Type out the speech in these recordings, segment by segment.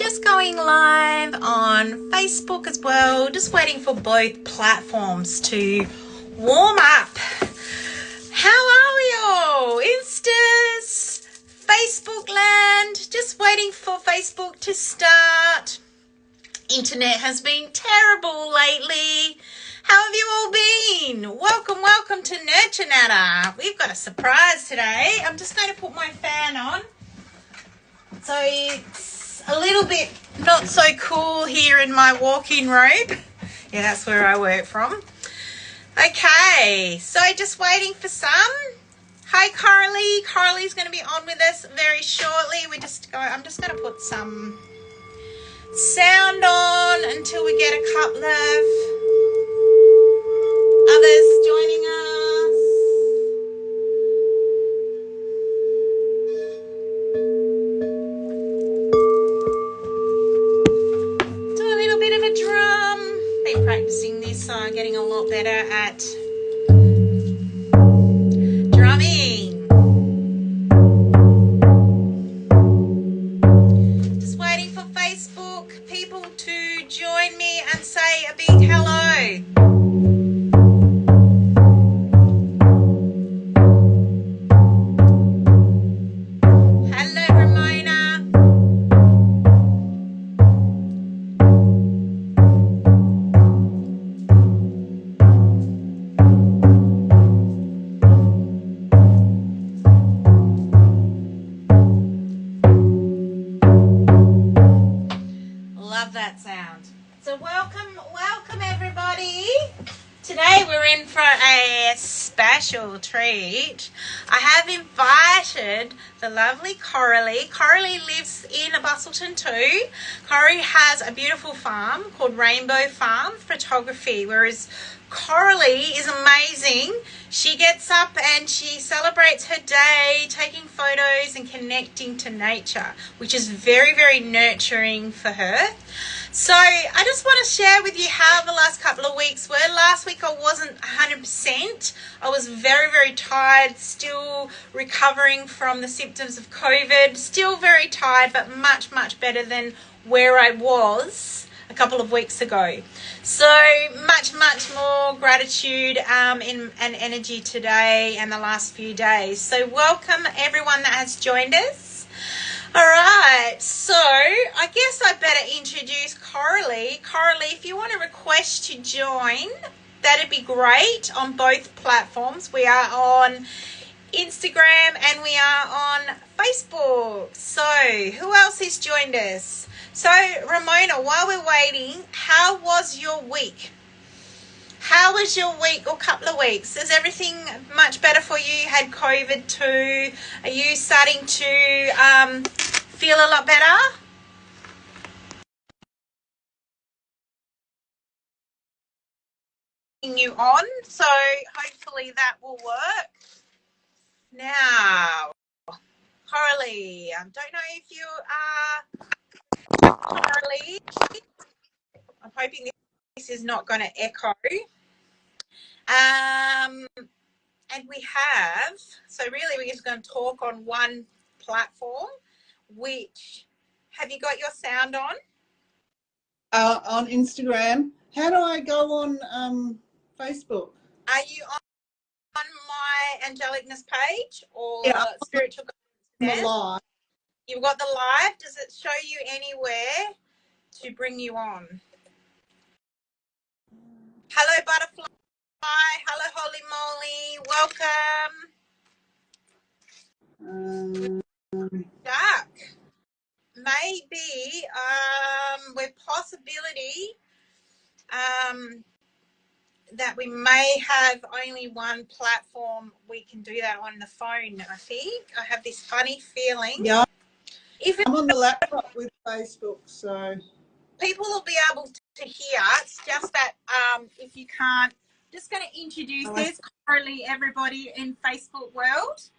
just going live on Facebook as well, just waiting for both platforms to warm up. How are we all? Instas, Facebook land, just waiting for Facebook to start. Internet has been terrible lately. How have you all been? Welcome to Natter. We've got a surprise today. I'm just going to put my fan on. So it's a little bit not so cool here in my walk-in robe. Yeah, that's where I work from. Okay, so just waiting for some. Hi, Coralie. Coralie's going to be on with us very shortly. I'm just going to put some sound on until we get a couple of others joining us. Do a little bit of a drum. Been practicing this, so I'm getting a lot better at drumming. Just waiting for Facebook people to join me and say a big hello. That sound. So welcome everybody. Today we're in for a special treat. I have invited the lovely Coralie. Coralie lives in Bustleton too. Coralie has a beautiful farm called Rainbow Farm Photography, whereas Coralie is amazing. She gets up and she celebrates her day taking photos and connecting to nature, which is very, very nurturing for her. So I just want to share with you how the last couple of weeks were. Last week I wasn't 100%. I was very, very tired, still recovering from the symptoms of COVID. Still very tired, but much, much better than where I was a couple of weeks ago. So much more gratitude and energy today and the last few days. So welcome everyone that has joined us. All right, so I guess I better introduce Coralie. Coralie, if you want to request to join, that'd be great on both platforms. We are on Instagram and we are on Facebook. So who else has joined us? So Ramona, while we're waiting, how was your week? How was your week or couple of weeks? Is everything much better for you? You had COVID too. Are you starting to feel a lot better? You on, so hopefully that will work. Now, Coralie, I don't know if you are Coralie. I'm hoping this is not going to echo. And we have, so really we're just going to talk on one platform, which, have you got your sound on? On Instagram. How do I go on Facebook? Are you on my Angelicness page or Spiritual Guidance? The live. You've got the live. Does it show you anywhere to bring you on? Hello, Butterfly. Hello, Holy Moly. Welcome. Dark. Maybe with possibility that we may have only one platform we can do that on the phone. I think I have this funny feeling. Yeah, I'm on the laptop with Facebook, so people will be able to hear. It's just that if you can't, just going to introduce this Coralie, everybody in Facebook world.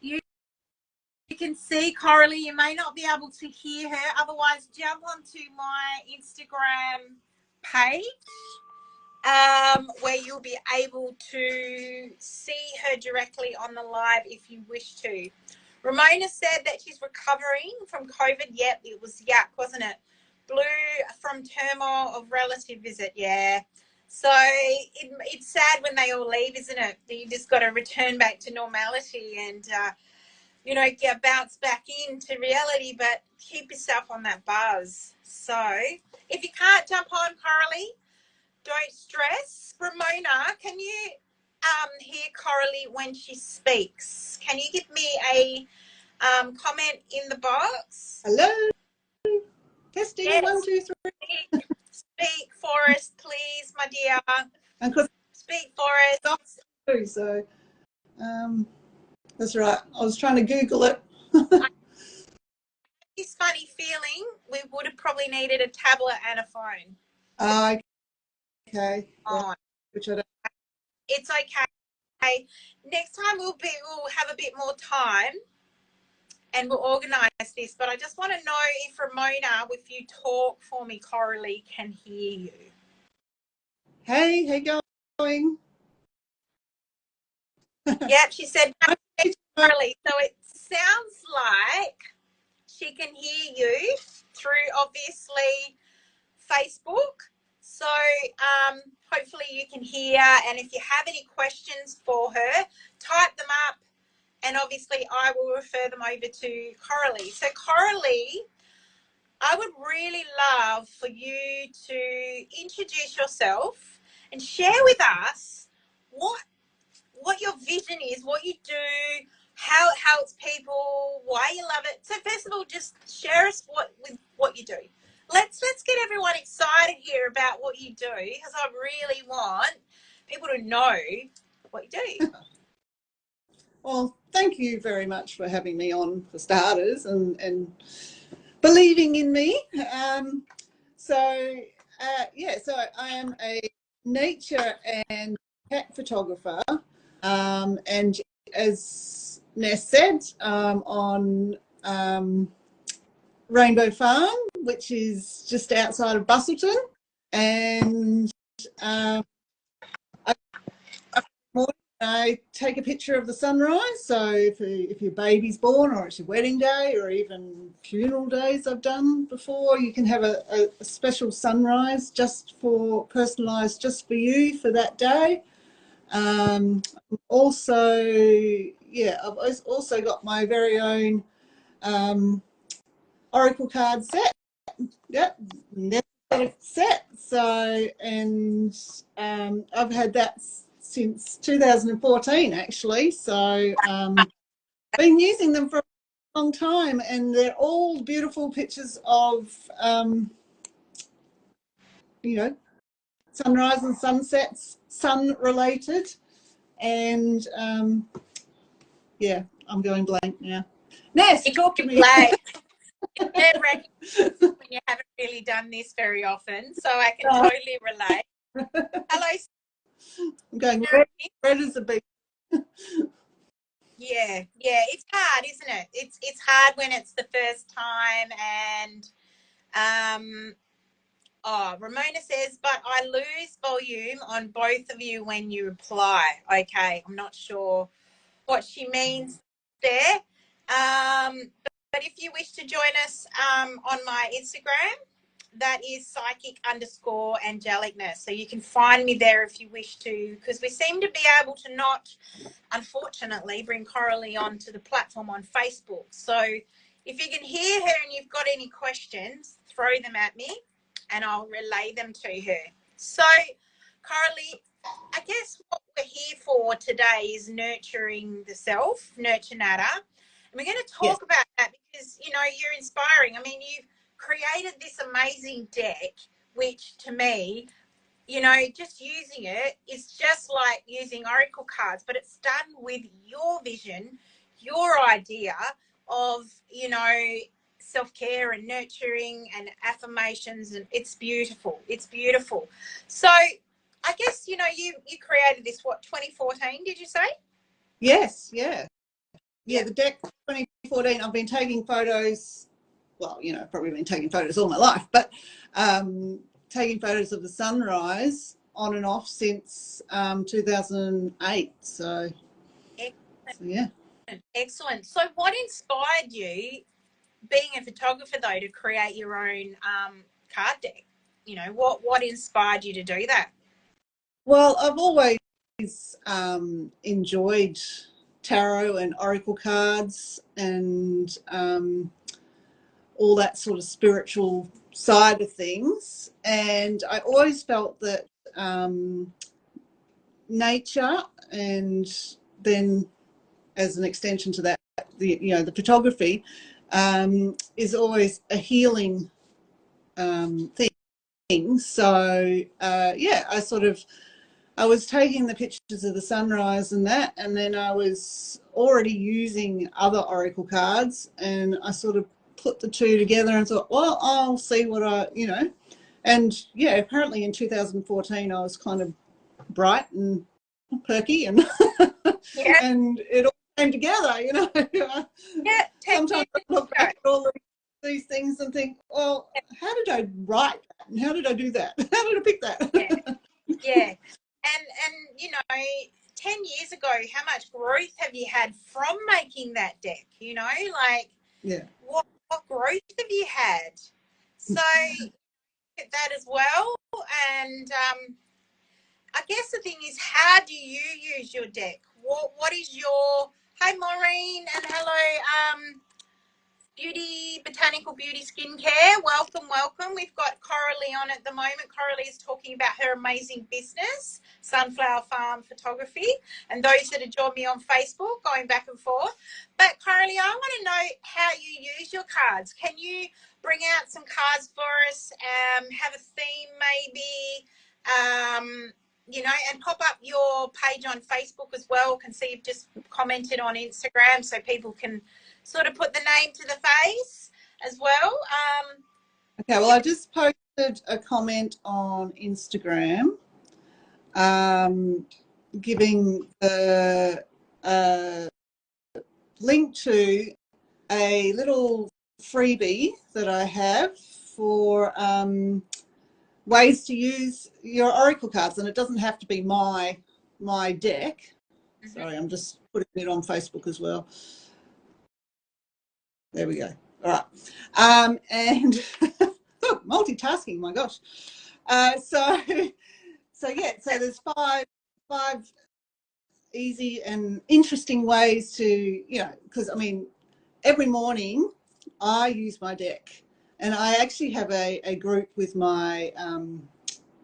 You can see Coralie. You may not be able to hear her. Otherwise, jump onto my Instagram page where you'll be able to see her directly on the live if you wish to. Ramona said that she's recovering from COVID. Yep, it was yuck, wasn't it? Blue from turmoil of relative visit. Yeah. So it's sad when they all leave, isn't it? You just got to return back to normality and, get bounce back into reality, but keep yourself on that buzz. So if you can't jump on, Coralie, don't stress. Ramona, can you hear Coralie when she speaks? Can you give me a comment in the box? Hello. Testing. Yes. 1, 2, 3. Speak for us, please, my dear. And because Speak for us. too, so that's right. I was trying to Google it. This funny feeling, we would have probably needed a tablet and a phone. Okay. Oh, Which I don't. it's okay. Next time we'll have a bit more time and we'll organise this. But I just want to know if Ramona, if you talk for me, Coralie can hear you. Hey, how you going? Yep, she said Coralie. So it sounds like she can hear you through obviously Facebook. So hopefully you can hear, and if you have any questions for her, type them up, and obviously I will refer them over to Coralie. So Coralie, I would really love for you to introduce yourself and share with us what your vision is, what you do, how it helps people, why you love it. So first of all, just share us what you do. Let's get everyone excited here about what you do, because I really want people to know what you do. Well, thank you very much for having me on, for starters, and believing in me. So I am a nature and cat photographer, and as Ness said, on Rainbow Farm, which is just outside of Busselton, and I take a picture of the sunrise. So if your baby's born, or it's your wedding day, or even funeral days I've done before, you can have a special sunrise personalised just for you for that day. Also, I've also got my very own oracle card set. Yep, never got a set. So, and I've had that since 2014, actually. So, been using them for a long time, and they're all beautiful pictures of, sunrise and sunsets, sun-related. And I'm going blank now. Ness, talk to me. When you haven't really done this very often, so I can totally relate. Hello. I'm going red as a beet. Yeah, it's hard, isn't it? It's hard when it's the first time, and Ramona says, but I lose volume on both of you when you reply. Okay, I'm not sure what she means there. But if you wish to join us on my Instagram, that is psychic_angelicness. So you can find me there if you wish to, because we seem to be able to not, unfortunately, bring Coralie onto the platform on Facebook. So if you can hear her and you've got any questions, throw them at me and I'll relay them to her. So, Coralie, I guess what we're here for today is nurturing the self, nurture Natter. And we're going to talk about that because, you're inspiring. I mean, you've created this amazing deck, which to me, just using it is just like using oracle cards, but it's done with your vision, your idea of, self-care and nurturing and affirmations, and it's beautiful. It's beautiful. So I guess, you created this, 2014, did you say? Yes, yeah. The deck 2014, I've been taking photos, probably been taking photos all my life, but taking photos of the sunrise on and off since 2008. So yeah. Excellent. So what inspired you, being a photographer though, to create your own card deck? You know, what inspired you to do that? Well, I've always enjoyed tarot and oracle cards and all that sort of spiritual side of things. And I always felt that nature, and then as an extension to that, the photography is always a healing thing. So I was taking the pictures of the sunrise and that, and then I was already using other oracle cards, and I sort of put the two together and thought, well, I'll see what and yeah, apparently in 2014 I was kind of bright and perky, and Yeah. and it all came together, Yeah. Sometimes I look back at all these things and think, well, how did I write that? And how did I do that? How did I pick that? Yeah. Yeah. And 10 years ago, how much growth have you had from making that deck? Like, Yeah. what growth have you had? So that as well. And I guess the thing is, how do you use your deck? What is your, hey Maureen, and hello Botanical Beauty Skincare. Welcome. We've got Coralie on at the moment. Coralie is talking about her amazing business, Sunflower Farm Photography, and those that have joined me on Facebook, going back and forth. But Coralie, I want to know how you use your cards. Can you bring out some cards for us? Have a theme maybe? And pop up your page on Facebook as well. Can see you've just commented on Instagram, so people can sort of put the name to the face as well. Okay, well, I just posted a comment on Instagram giving the link to a little freebie that I have for ways to use your oracle cards, and it doesn't have to be my deck. Sorry, I'm just putting it on Facebook as well. There we go. All right. And multitasking, my gosh. So there's five easy and interesting ways to, because every morning I use my deck, and I actually have a group with my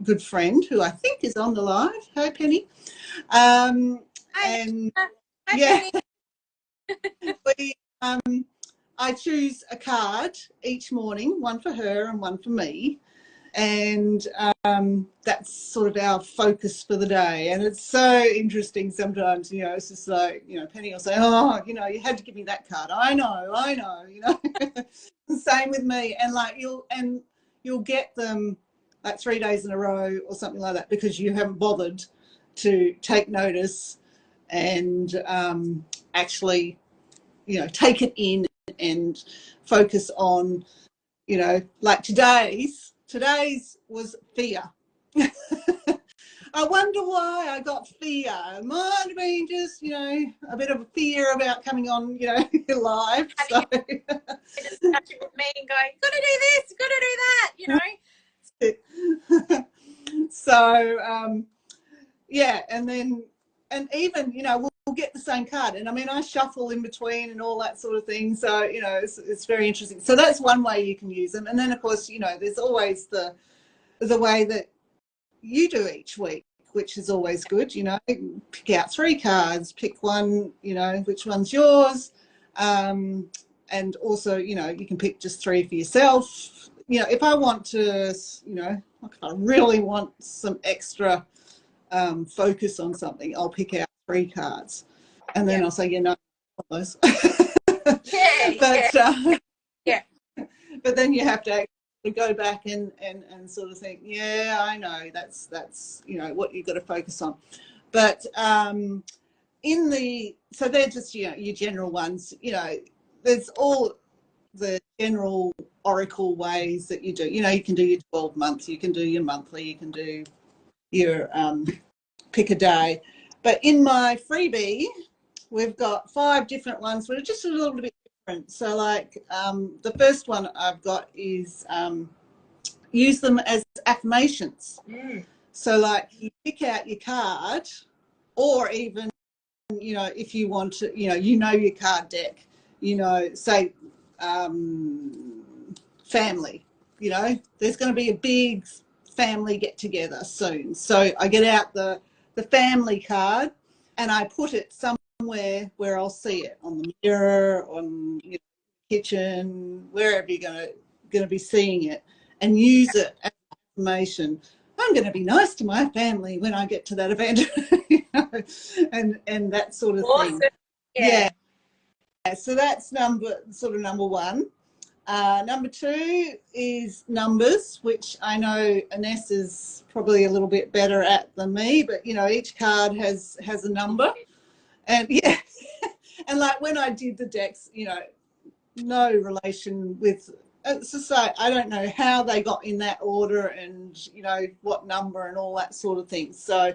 good friend who I think is on the live. Hi, Penny. Hi, yeah, Penny. I choose a card each morning, one for her and one for me. And that's sort of our focus for the day. And it's so interesting sometimes, it's just like, Penny will say, oh, you had to give me that card. I know, Same with me. And like you'll get them like 3 days in a row or something like that, because you haven't bothered to take notice and actually, take it in and focus on, like today's was fear. I wonder why I got fear. It might have been just, a bit of fear about coming on, live. So Just touching with me and going, gotta do this, gotta do that, So yeah, and even, we'll get the same card, and I shuffle in between and all that sort of thing, so it's very interesting. So that's one way you can use them. And then of course, there's always the way that you do each week, which is always good. Pick out 3 cards, pick one, which one's yours, and also, you can pick just 3 for yourself. If I want to, if I really want some extra focus on something, I'll pick out 3 cards, and then I'll say, those. But then you have to actually go back and sort of think, yeah, I know that's what you've got to focus on. But so they're just your general ones. There's all the general oracle ways that you do. You can do your 12 months, you can do your monthly, you can do your pick a day. But in my freebie, we've got 5 different ones, but it's just a little bit different. So like the first one I've got is use them as affirmations. So like you pick out your card, or even, you know, if you want to, you know your card deck, you know, say family, you know, there's going to be a big family get together soon. So I get out the family card and I put it somewhere where I'll see it, on the mirror, on, you know, kitchen, wherever you're going to be seeing it, and use it as information. I'm going to be nice to my family when I get to that event, you know, and that sort of Awesome. thing. Yeah. So that's number one. Number 2 is numbers, which I know Ness is probably a little bit better at than me, but, you know, each card has a number. And yeah, and like when I did the decks, you know, no relation with, it's just like, I don't know how they got in that order and, you know, what number and all that sort of thing. So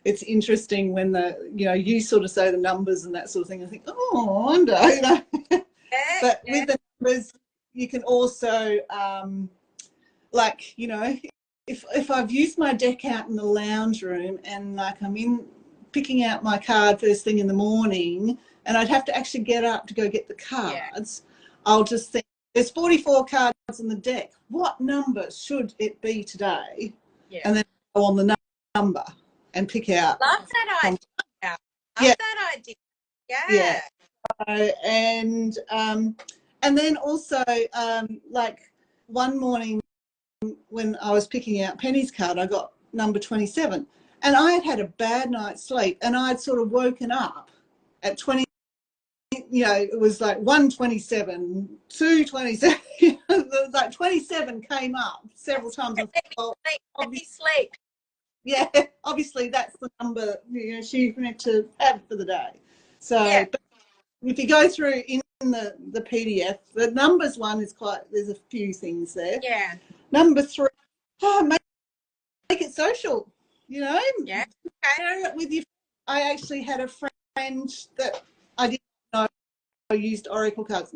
it's interesting when you know, you sort of say the numbers and that sort of thing. I think, oh, I wonder, you know. But with the numbers, you can also, like, you know, if I've used my deck out in the lounge room and like I'm picking out my card first thing in the morning, and I'd have to actually get up to go get the cards, I'll just think, there's 44 cards in the deck. What number should it be today? And then go on the number and pick out. Love that idea. Love that idea. Yeah. And then also, like one morning when I was picking out Penny's card, I got number 27, and I had a bad night's sleep, and I'd sort of woken up at 20. You know, it was like 127, 227. It was like 27 came up several times. Obviously. Yeah, obviously that's the number, you know, she meant to have for the day. So but if you go through in the PDF, the numbers one is there's a few things there. Yeah. Number 3, make it social, you know. Yeah. Share it with your. I actually had a friend that I didn't know used Oracle cards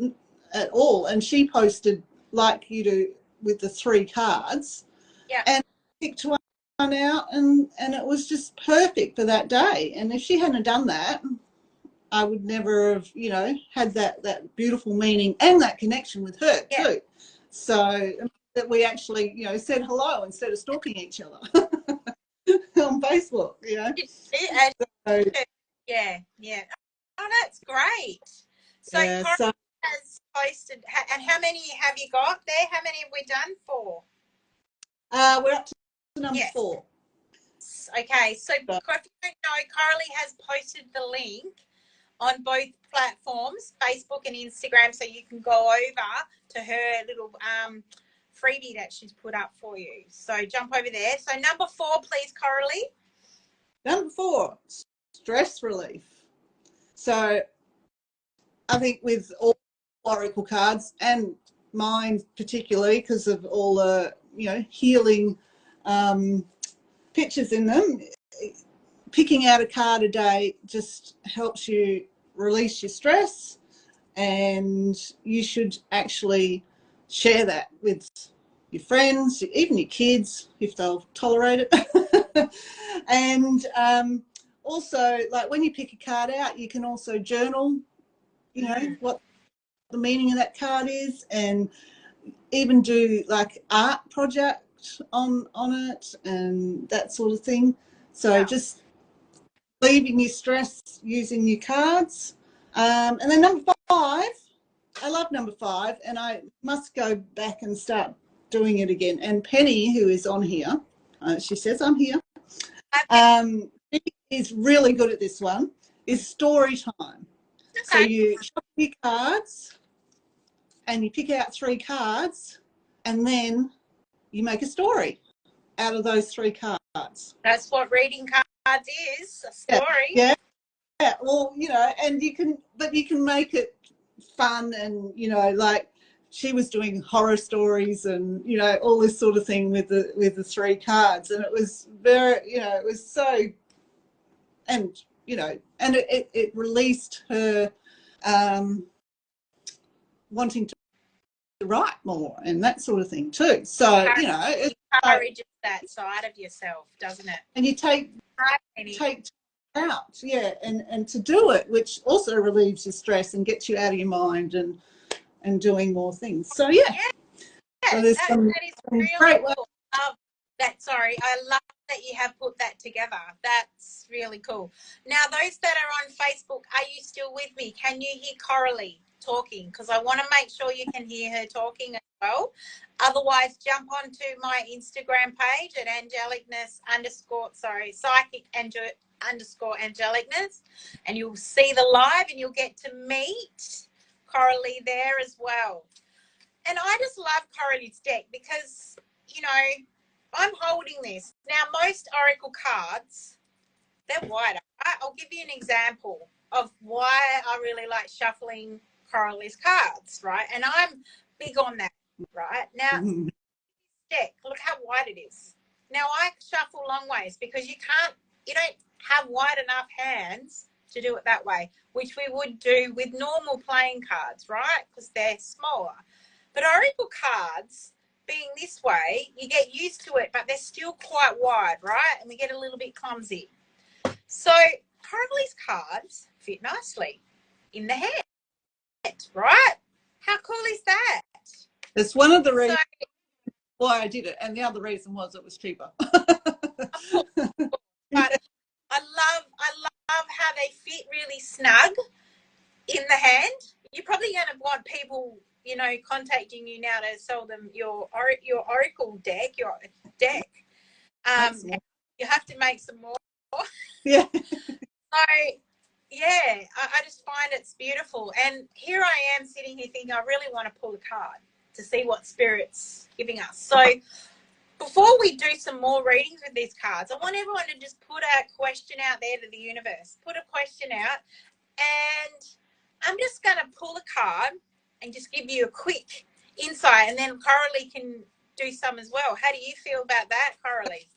at all, and she posted like you do with the 3 cards. Yeah. And picked one out, and it was just perfect for that day. And if she hadn't done that, I would never have, you know, had that beautiful meaning and that connection with her too. So that we actually, you know, said hello instead of stalking each other on Facebook, you know. Yeah. Oh, that's great. So Coralie has posted, and how many have you got there? How many have we done for? We're up to number 4. Okay, so if you don't know, Coralie has posted the link on both platforms, Facebook and Instagram, so you can go over to her little freebie that she's put up for you. So jump over there. So number 4, please, Coralie. Number 4, stress relief. So I think with all Oracle cards, and mine particularly because of all the, you know, healing pictures in them, picking out a card a day just helps you release your stress, and you should actually share that with your friends, even your kids, if they'll tolerate it. And also, like when you pick a card out, you can also journal, you know, what the meaning of that card is, and even do like art project on it and that sort of thing. So just leaving your stress using your cards. And then number 5, I love number 5, and I must go back and start doing it again. And Penny, who is on here, she says I'm here. She is really good at this one, is story time. So you shuffle your cards and you pick out 3 cards, and then you make a story out of those 3 cards. That's what reading cards is, a story. Yeah. Well, you know, and you can make it fun, and, you know, like she was doing horror stories and, you know, all this sort of thing with the 3 cards, and it was very, you know, it was so, and you know, and it released her wanting to write more and that sort of thing too. So, you know, it encourages that side of yourself, doesn't it? And you take out, yeah, and to do it, which also relieves your stress and gets you out of your mind and doing more things. So yeah. So there's that is really great cool. I love that. Sorry, I love that you have put that together. That's really cool. Now, those that are on Facebook, are you still with me? Can you hear Coralie talking? Because I want to make sure you can hear her talking as well. Otherwise, jump onto my Instagram page at psychic_angelicness, and you'll see the live, and you'll get to meet Coralie there as well. And I just love Coralie's deck because, you know, I'm holding this. Now, most Oracle cards, they're wider. I'll give you an example of why I really like shuffling Coralie's cards, right? And I'm big on that, right? Now, deck, look how wide it is. Now, I shuffle long ways because you don't have wide enough hands to do it that way, which we would do with normal playing cards, right? Because they're smaller. But Oracle cards, being this way, you get used to it, but they're still quite wide, right? And we get a little bit clumsy. So Coralie's cards fit nicely in the hand, right? How cool is that? It's one of the reasons why I did it, and the other reason was it was cheaper. But I love how they fit really snug in the hand. You're probably going to want people, you know, contacting you now to sell them your Oracle deck, your deck. You have to make some more. Yeah. So, yeah, I just find it's beautiful. And here I am sitting here thinking I really want to pull a card to see what Spirit's giving us. So before we do some more readings with these cards, I want everyone to just put a question out there to the universe. Put a question out, and I'm just going to pull a card and just give you a quick insight, and then Coralie can do some as well. How do you feel about that, Coralie?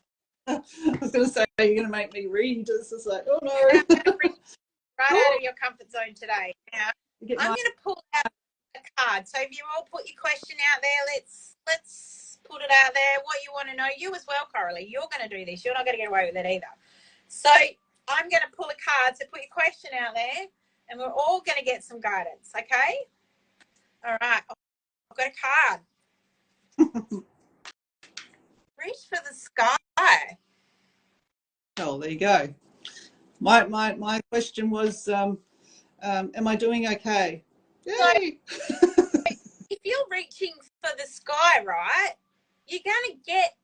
I was going to say, you're going to make me read. It's just like, oh no. Right out of your comfort zone today. Now, I'm going to pull out a card. So if you all put your question out there, let's put it out there. What you want to know, you as well, Coralie. You're going to do this. You're not going to get away with it either. So I'm going to pull a card. So put your question out there, and we're all going to get some guidance. Okay. All right. I've got a card. Reach for the sky. Oh, there you go. My question was, am I doing okay? Yay! If you're reaching for the sky, right, you're going to get,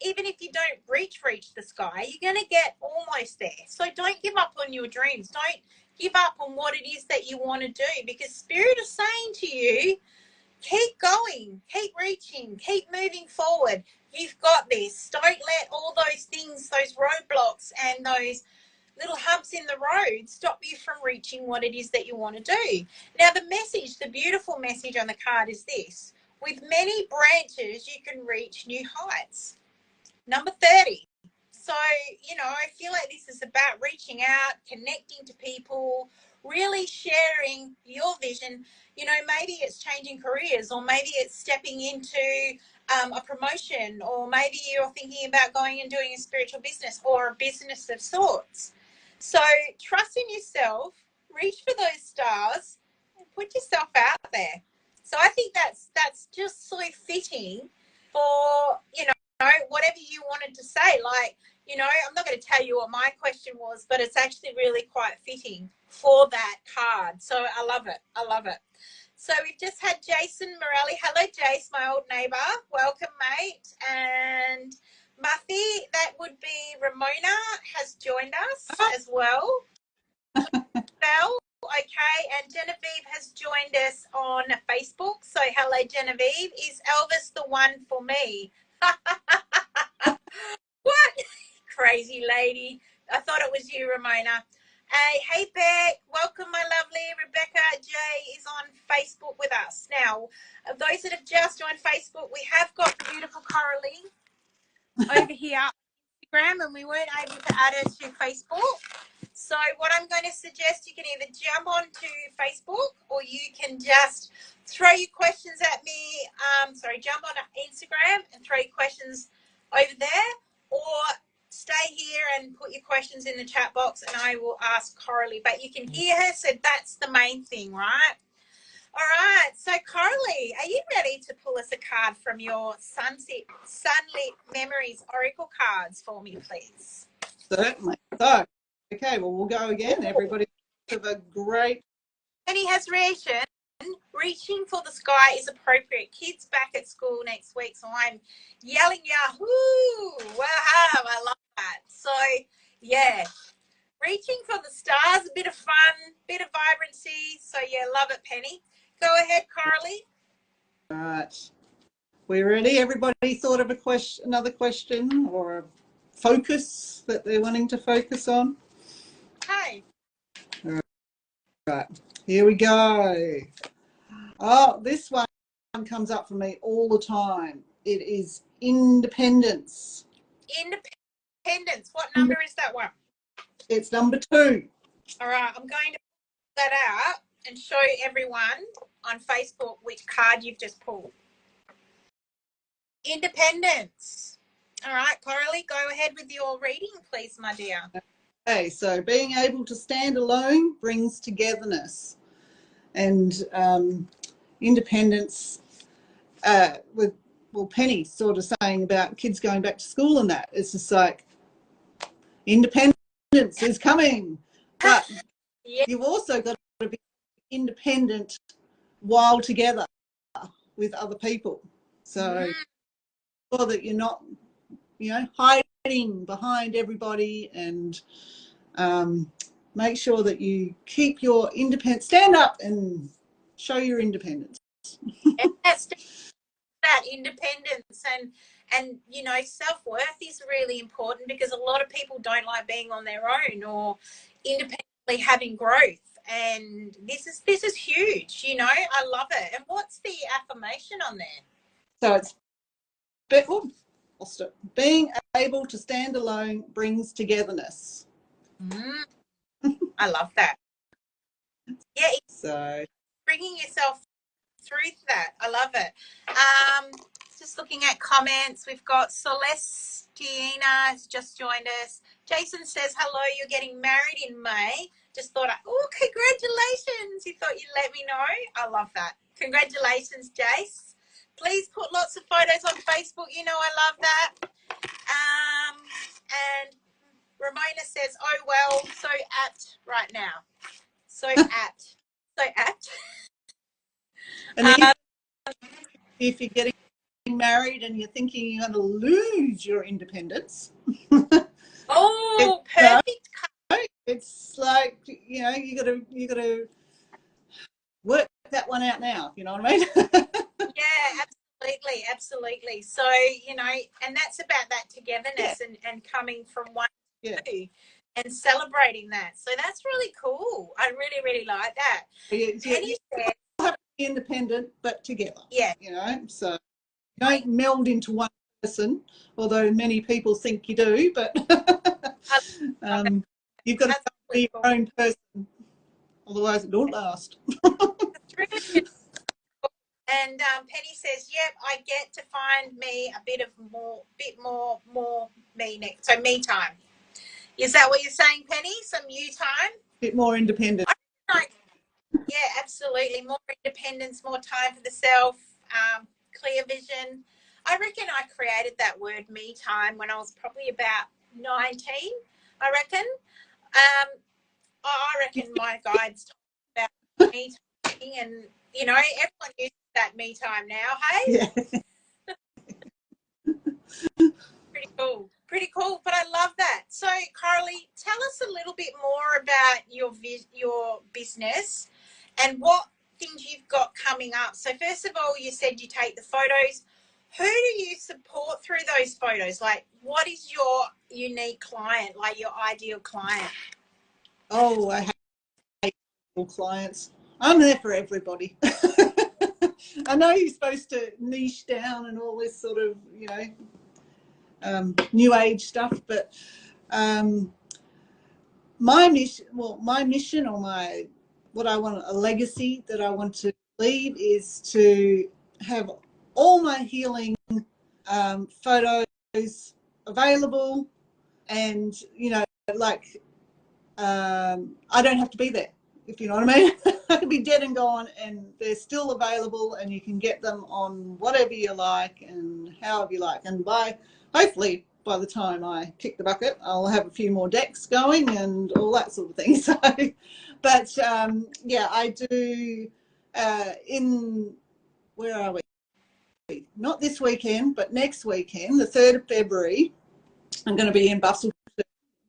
even if you don't reach the sky, you're going to get almost there. So don't give up on your dreams. Don't give up on what it is that you want to do, because Spirit is saying to you, keep going, keep reaching, keep moving forward. You've got this. Don't let all those things, those roadblocks and those little humps in the road stop you from reaching what it is that you want to do. Now, the message, the beautiful message on the card is this: with many branches, you can reach new heights. Number 30. So, you know, I feel like this is about reaching out, connecting to people, really sharing your vision. You know, maybe it's changing careers, or maybe it's stepping into a promotion, or maybe you're thinking about going and doing a spiritual business or a business of sorts. So trust in yourself, reach for those stars, and put yourself out there. So I think that's just so fitting for, you know, whatever you wanted to say. Like, you know, I'm not going to tell you what my question was, but it's actually really quite fitting for that card. So I love it. I love it. So we've just had Jason Morelli. Hello, Jace, my old neighbour. Welcome, mate. And Muffy, that would be Ramona, has joined us as well. Bell, okay, and Genevieve has joined us on Facebook. So hello, Genevieve. Is Elvis the one for me? What? Crazy lady. I thought it was you, Ramona. Hey, Beck. Welcome, my lovely. Rebecca J is on Facebook with us. Now, those that have just joined Facebook, we have got the beautiful Coralie over here on Instagram, and we weren't able to add her to Facebook. So what I'm going to suggest, you can either jump onto Facebook or you can just throw your questions at me. Jump on Instagram and throw your questions over there, or stay here and put your questions in the chat box and I will ask Coralie. But you can hear her, so that's the main thing, right? All right. So Coralie, are you ready to pull us a card from your Sunlit Memories Oracle cards for me, please? Certainly. So, okay, well, we'll go again. Everybody have a great... Penny has reaction. Reaching for the sky is appropriate. Kids back at school next week, so I'm yelling Yahoo! Wow, I love that. So, yeah, reaching for the stars, a bit of fun, bit of vibrancy. So, yeah, love it, Penny. Go ahead, Coralie. All right. We ready? Everybody thought of another question or a focus that they're wanting to focus on? Hi. All right. Here we go. Oh, this one comes up for me all the time. It is independence. Independence. What number is that one? It's number 2. All right. I'm going to pull that out and show everyone on Facebook which card you've just pulled. Independence. All right, Coralie, go ahead with your reading, please, my dear. Okay, so being able to stand alone brings togetherness. And independence, with Penny sort of saying about kids going back to school and that, it's just like independence is coming, but yeah. You've also got to be independent while together with other people, so that you're not, hiding behind everybody, and make sure that you keep your independence, stand up and show your independence. That's that independence, and self-worth is really important, because a lot of people don't like being on their own or independently having growth, and this is huge. I love it. And what's the affirmation on there? So it's being able to stand alone brings togetherness. I love that. Yeah, so bringing yourself through that. I love it. Just looking at comments, we've got Celestina has just joined us. Jason says, hello, you're getting married in May. Just thought, congratulations. He thought you'd let me know. I love that. Congratulations, Jace. Please put lots of photos on Facebook. I love that. And Ramona says, oh, well, so apt right now. So apt. So apt. And if you're getting married and you're thinking you're going to lose your independence. Oh, perfect. It's like, you got to work that one out now. You know what I mean? Yeah, absolutely. So, and that's about that togetherness, and coming from one to two and celebrating that. So that's really cool. I really, really like that. You have to be independent, but together. Yeah. So don't meld into one person, although many people think you do, but you've got to be your own person, otherwise it don't last. And Penny says, yep, I get to find me a bit more me next. So me time. Is that what you're saying, Penny? Some you time? A bit more independent. Yeah, absolutely. More independence, more time for the self, clear vision. I reckon I created that word me time when I was probably about 19, I reckon. I reckon my guides talk about me time, and, everyone uses that me time now, hey? Yeah. Pretty cool, but I love that. So, Coralie, tell us a little bit more about your business and what things you've got coming up. So, first of all, you said you take the photos. Who do you support through those photos? Like, what is your unique client, like your ideal client? Oh, I hate all clients. I'm there for everybody. I know you're supposed to niche down and all this sort of, new age stuff, but my mission, or what I want, a legacy that I want to leave, is to have all my healing photos available, and like I don't have to be there, if you know what I mean. I could be dead and gone, and they're still available, and you can get them on whatever you like and however you like. And hopefully by the time I kick the bucket, I'll have a few more decks going and all that sort of thing. So, but yeah, I do. Where are we? Not this weekend, but next weekend, the 3rd of February, I'm going to be in Busselton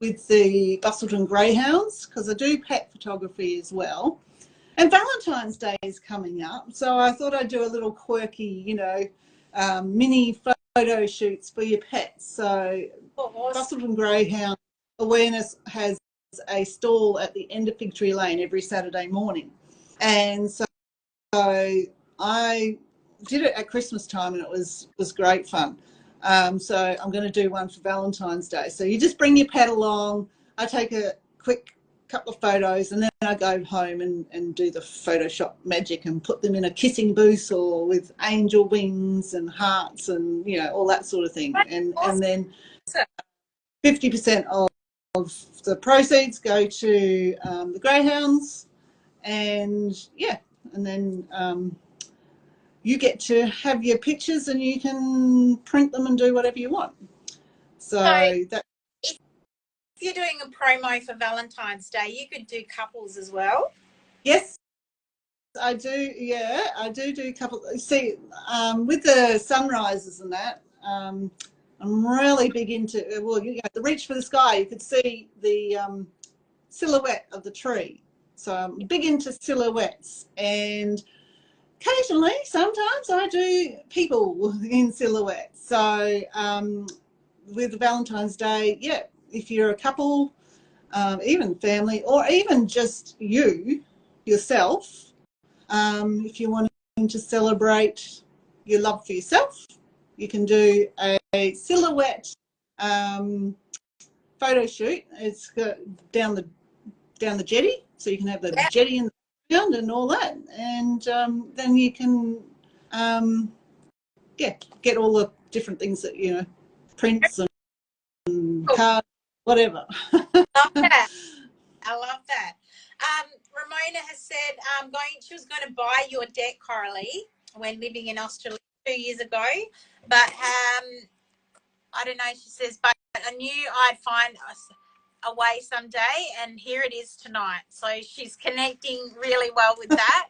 with the Busselton Greyhounds, because I do pet photography as well. And Valentine's Day is coming up, so I thought I'd do a little quirky, mini photo shoots for your pets. So Busselton Greyhound Awareness has a stall at the end of Fig Tree Lane every Saturday morning. And so I did it at Christmas time, and it was great fun. So I'm going to do one for Valentine's Day. So you just bring your pet along. I take a quick couple of photos, and then I go home and do the Photoshop magic and put them in a kissing booth or with angel wings and hearts and all that sort of thing. And then 50% of the proceeds go to the Greyhounds, and then you get to have your pictures, and you can print them and do whatever you want. So that. If you're doing a promo for Valentine's Day, you could do couples as well. Yes, I do. Yeah, I do couples. See, with the sunrises and that, I'm really big into. The reach for the sky. You could see the silhouette of the tree. So I'm big into silhouettes, and occasionally, sometimes I do people in silhouette. So with Valentine's Day, if you're a couple, even family, or even just yourself, if you want to celebrate your love for yourself, you can do a silhouette photo shoot. It's down the jetty, so you can have the jetty in the background and all that, and then you can get all the different things that prints and cards, whatever. Love that. I love that. Ramona has said she was going to buy your deck, Coralie, when living in Australia 2 years ago, but I don't know. She says, but I knew I'd find a way someday, and here it is tonight. So she's connecting really well with that.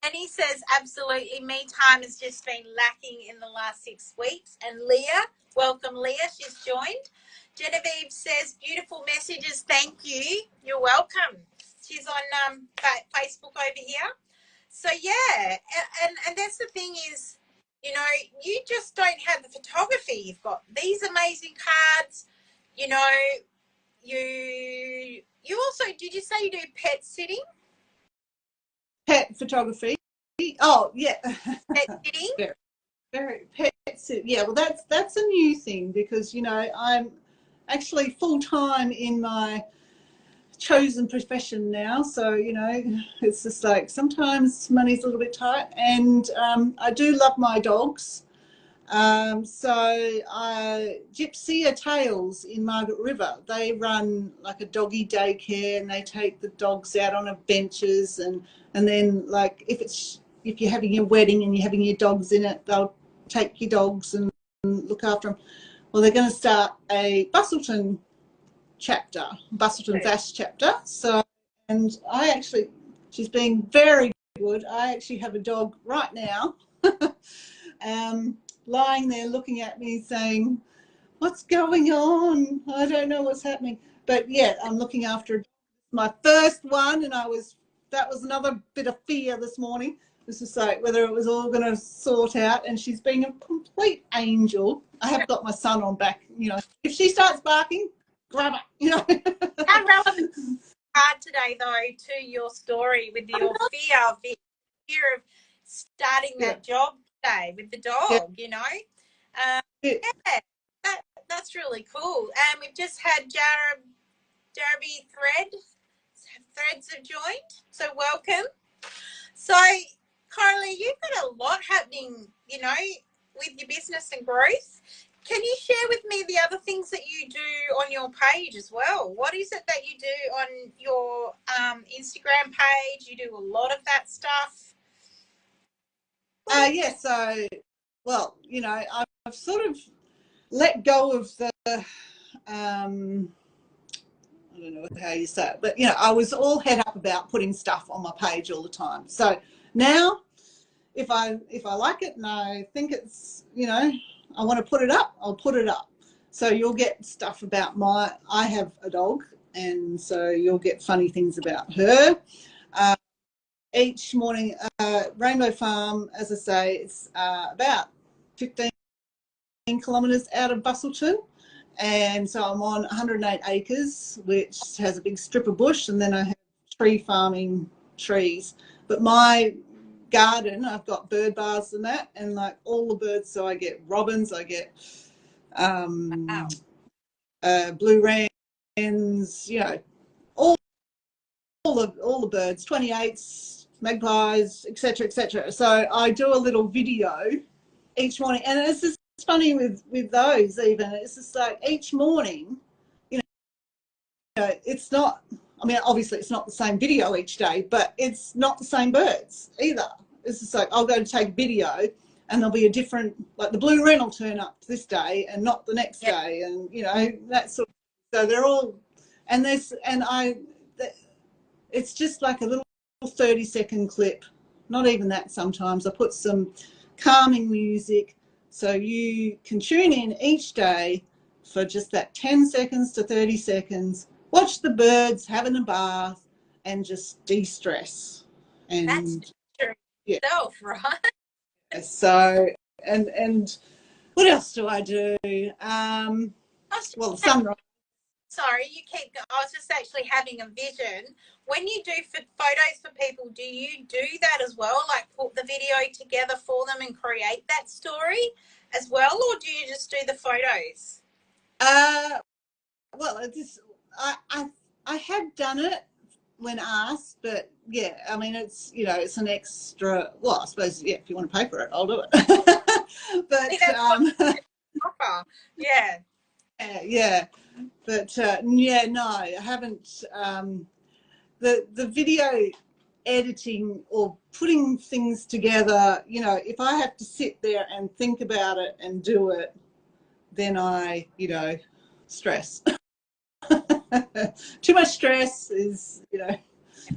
And he says, absolutely, me time has just been lacking in the last 6 weeks. And Leah, welcome Leah, she's joined. Genevieve says, beautiful messages, thank you. You're welcome. She's on Facebook over here. So yeah, and that's the thing is, you just don't have the photography. You've got these amazing cards, you also, did you say you do pet sitting? Pet photography. Oh yeah. Pet sitting. Very pet sit. Yeah, well that's a new thing, because I'm actually full-time in my chosen profession now, so it's just like sometimes money's a little bit tight, and I do love my dogs. So Gypsy Tales in Margaret River, they run like a doggy daycare, and they take the dogs out on benches, and then like if you're having your wedding and you're having your dogs in it, they'll take your dogs and look after them. Well, they're going to start a Busselton VAS chapter. So, and she's being very good. I actually have a dog right now lying there looking at me saying, what's going on? I don't know what's happening. But yeah, I'm looking after my first one, and that was another bit of fear this morning. This is like whether it was all going to sort out, and she's being a complete angel. I have got my son on back, if she starts barking, grab her, How relevant card today, though, to your story with your fear of starting that job today with the dog, that's really cool. And we've just had Derby Threads have joined. So welcome. So, Coralie, you've got a lot happening, you know, with your business and growth. Can you share with me the other things that you do on your page as well? What is it that you do on your Instagram page? You do a lot of that stuff. Yeah, so, well, you know, I've sort of let go of the, I don't know how you say it, but, you know, I was all head up about putting stuff on my page all the time. So now, if I like it and I think it's, you know, I want to put it up, I'll put it up. So you'll get stuff about I have a dog, and so you'll get funny things about her. Each morning, Rainbow Farm, as I say, it's about 15 kilometres out of Busselton. And so I'm on 108 acres, which has a big strip of bush, and then I have tree farming trees. But my garden, I've got bird bars and that, and like all the birds, so I get robins, I get blue wrens, you know, all the birds, 28s, magpies, etc., etc. So I do a little video each morning, and it's just funny with those. Even it's just like each morning, you know, it's not. I mean, obviously, it's not the same video each day, but it's not the same birds either. It's just like I'll go to take video, and there'll be a different, like the blue wren will turn up this day and not the next day, and you know that sort of. So they're all, and it's just like a little 30-second clip, not even that sometimes. I put some calming music so you can tune in each day for just that 10 seconds to 30 seconds, watch the birds having a bath and just de-stress. And that's true yourself, right? So, and what else do I do? Well, the sunrise. Sorry, I was just actually having a vision. When you do photos for people, do you do that as well? Like put the video together for them and create that story as well? Or do you just do the photos? Well, I have done it when asked, but yeah, I mean, it's, you know, it's an extra, well, I suppose, yeah, if you want to pay for it, I'll do it. But, yeah. Yeah. But yeah, no, I haven't. The video editing or putting things together, you know, if I have to sit there and think about it and do it, then I, you know, stress. Too much stress is, you know,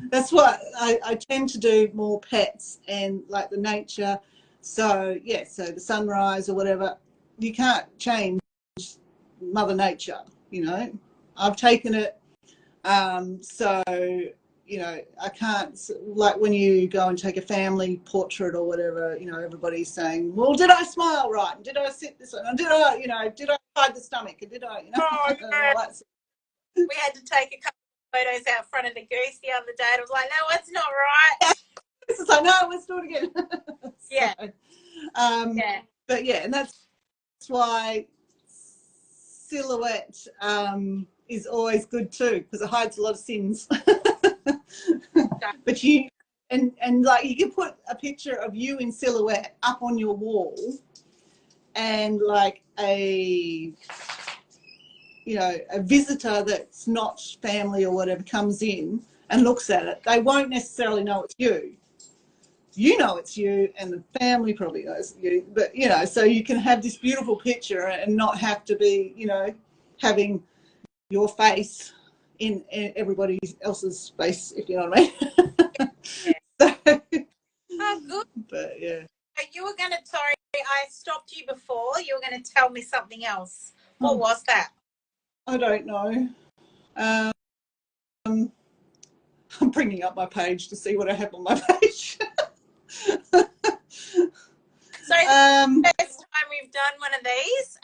that's what I tend to do more pets and like the nature. So yeah, so the sunrise or whatever, you can't change Mother Nature, you know. I've taken it, so you know, I can't, like when you go and take a family portrait or whatever, you know, everybody's saying, well, did I smile right? And did I sit this way? And did I, you know, did I hide the stomach? And did I, you know, all that. We had to take a couple of photos out front of the goose the other day. And I was like, no, it's not right. It's like, no, let's do it again. So, yeah. But yeah, and that's why silhouette is always good too, because it hides a lot of sins. But you and like you can put a picture of you in silhouette up on your wall, and like a, you know, a visitor that's not family or whatever comes in and looks at it, they won't necessarily know it's you. You know it's you, and the family probably knows you, but you know, so you can have this beautiful picture and not have to be, you know, having your face in everybody else's face, if you know what I mean. Yeah. So, oh, good. But yeah. So you were going to, sorry, I stopped you before. You were going to tell me something else. What was that? I don't know. I'm bringing up my page to see what I have on my page. So the first time we've done one of these,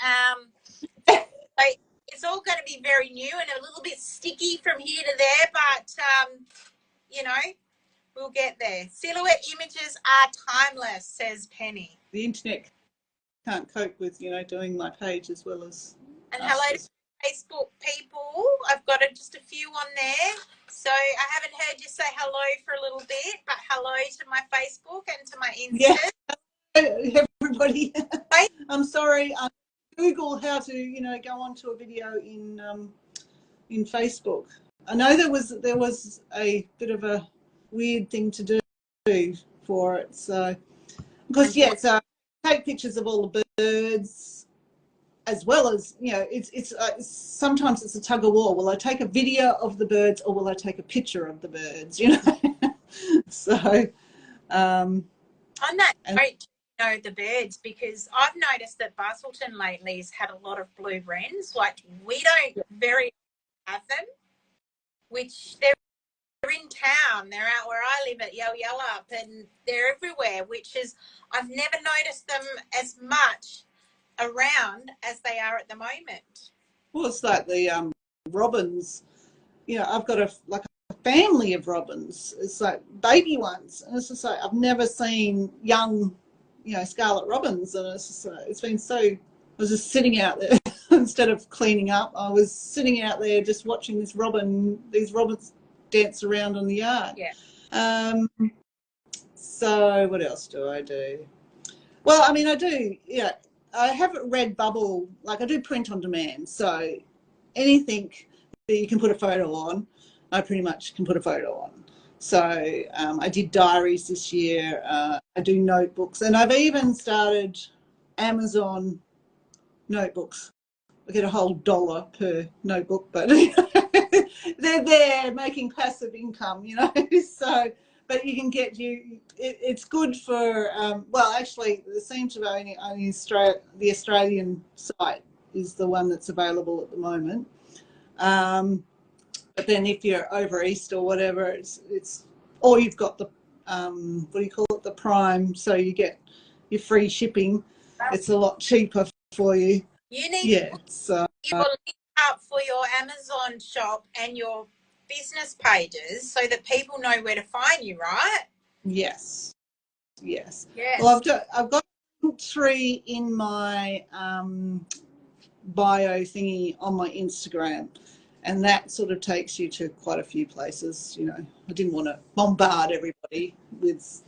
like, it's all going to be very new and a little bit sticky from here to there, but you know, we'll get there. Silhouette images are timeless, says Penny. The internet can't cope with, you know, doing my page as well as. And hello to Facebook people. I've got just a few on there. So I haven't heard you say hello for a little bit, but hello to my Facebook and to my Insta. Yeah, everybody. I'm sorry. Google how to, go onto a video in Facebook. I know there was a bit of a weird thing to do for it. So because so I take pictures of all the birds, as well as it's sometimes it's a tug of war. Will I take a video of the birds or will I take a picture of the birds? So on that note, the birds, because I've noticed that Busselton lately has had a lot of blue wrens. Like, we don't very have them, which they're in town. They're out where I live at Yellup, and they're everywhere, which is, I've never noticed them as much around as they are at the moment. Well, it's like the robins. I've got a family of robins. It's like baby ones, and it's just like I've never seen young, scarlet robins, and it's just it's been so. I was just sitting out there instead of cleaning up. I was sitting out there just watching these robins dance around in the yard. Yeah. So what else do I do? Well, I mean, I do. I have a Redbubble. Like, I do print on demand, so anything that you can put a photo on, I pretty much can put a photo on. So I did diaries this year. I do notebooks, and I've even started Amazon notebooks. I get a whole $1 per notebook, but they're there making passive income, So, but you can get it's good for. Well, actually, there seems to be only the Australian site is the one that's available at the moment. But then if you're over east or whatever, it's or you've got the what do you call it, the Prime, so you get your free shipping. It's a lot cheaper for you. You need your link up for your Amazon shop and your business pages so that people know where to find you, right? Yes. Well, I've got 3 in my bio thingy on my Instagram, and that sort of takes you to quite a few places. I didn't want to bombard everybody with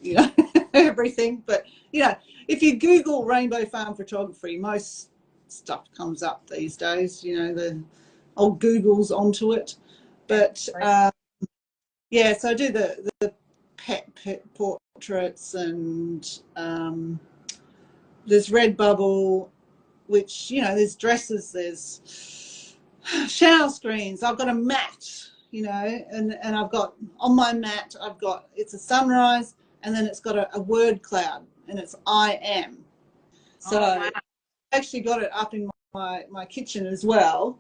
everything, but if you Google Rainbow Farm Photography, most stuff comes up these days. The old Google's onto it. But so I do the pet portraits, and there's Redbubble, which there's dresses, there's shower screens. I've got a mat, and I've got on my mat, it's a sunrise, and then it's got a word cloud, and it's I am. So I actually got it up in my kitchen as well.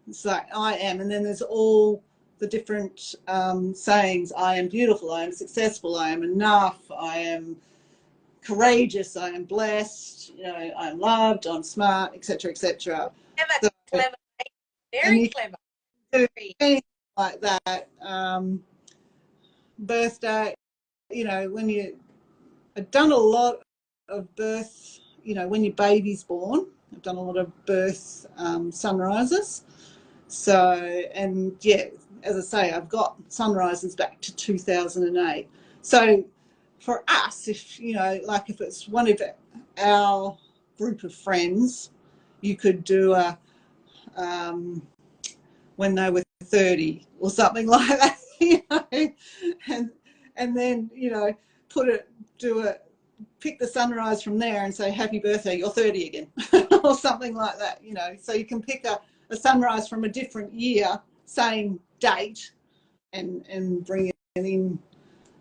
It's like I am, and then there's all the different sayings. I am beautiful, I am successful, I am enough, I am courageous, I am blessed, I am loved, I'm smart, etc., etc. Clever, very clever. Anything like that. Birthday, I've done a lot of birth, when your baby's born. I've done a lot of birth sunrises. So, and as I say, I've got sunrises back to 2008. So for us, if if it's one of our group of friends, you could do a when they were 30 or something like that, and then pick the sunrise from there and say happy birthday, you're 30 again, or something like that. So you can pick a sunrise from a different year, same date, and bring it in